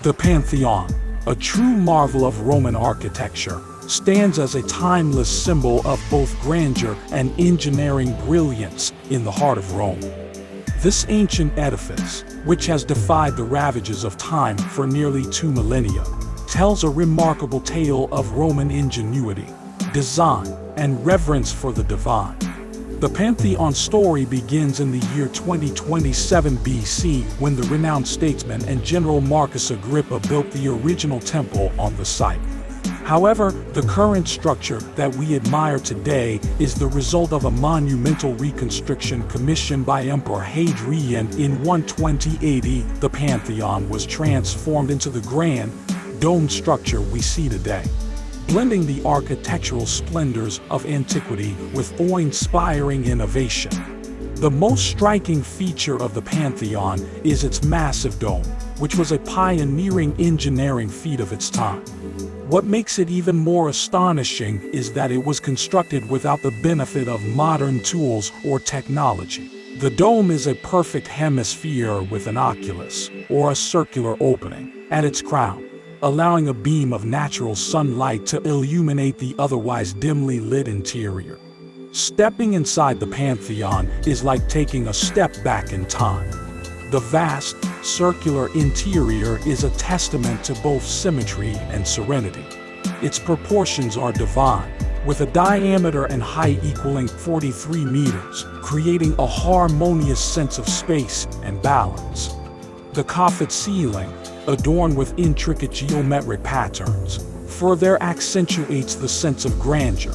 The Pantheon, a true marvel of Roman architecture, stands as a timeless symbol of both grandeur and engineering brilliance in the heart of Rome. This ancient edifice, which has defied the ravages of time for nearly 2 millennia, tells a remarkable tale of Roman ingenuity, design, and reverence for the divine. The Pantheon story begins in the year 2027 BC when the renowned statesman and general Marcus Agrippa built the original temple on the site. However, the current structure that we admire today is the result of a monumental reconstruction commissioned by Emperor Hadrian in 120 AD. The Pantheon was transformed into the grand, domed structure we see today, blending the architectural splendors of antiquity with awe-inspiring innovation. The most striking feature of the Pantheon is its massive dome, which was a pioneering engineering feat of its time. What makes it even more astonishing is that it was constructed without the benefit of modern tools or technology. The dome is a perfect hemisphere with an oculus, or a circular opening, at its crown, allowing a beam of natural sunlight to illuminate the otherwise dimly lit interior. Stepping inside the Pantheon is like taking a step back in time. The vast, circular interior is a testament to both symmetry and serenity. Its proportions are divine, with a diameter and height equaling 43 meters, creating a harmonious sense of space and balance. The coffered ceiling, adorned with intricate geometric patterns, further accentuates the sense of grandeur.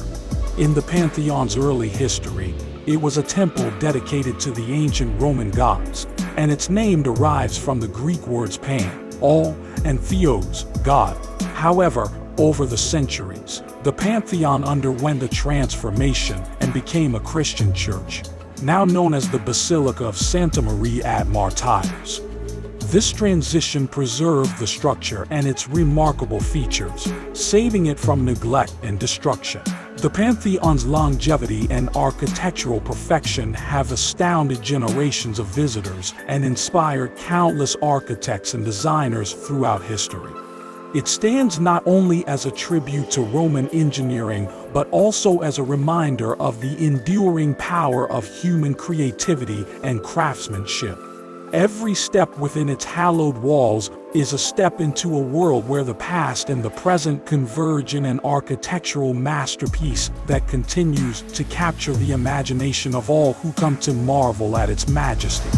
In the Pantheon's early history, it was a temple dedicated to the ancient Roman gods, and its name derives from the Greek words pan, all, and theos, God. However, over the centuries, the Pantheon underwent a transformation and became a Christian church, now known as the Basilica of Santa Maria ad Martyrs. This transition preserved the structure and its remarkable features, saving it from neglect and destruction. The Pantheon's longevity and architectural perfection have astounded generations of visitors and inspired countless architects and designers throughout history. It stands not only as a tribute to Roman engineering, but also as a reminder of the enduring power of human creativity and craftsmanship. Every step within its hallowed walls is a step into a world where the past and the present converge in an architectural masterpiece that continues to capture the imagination of all who come to marvel at its majesty.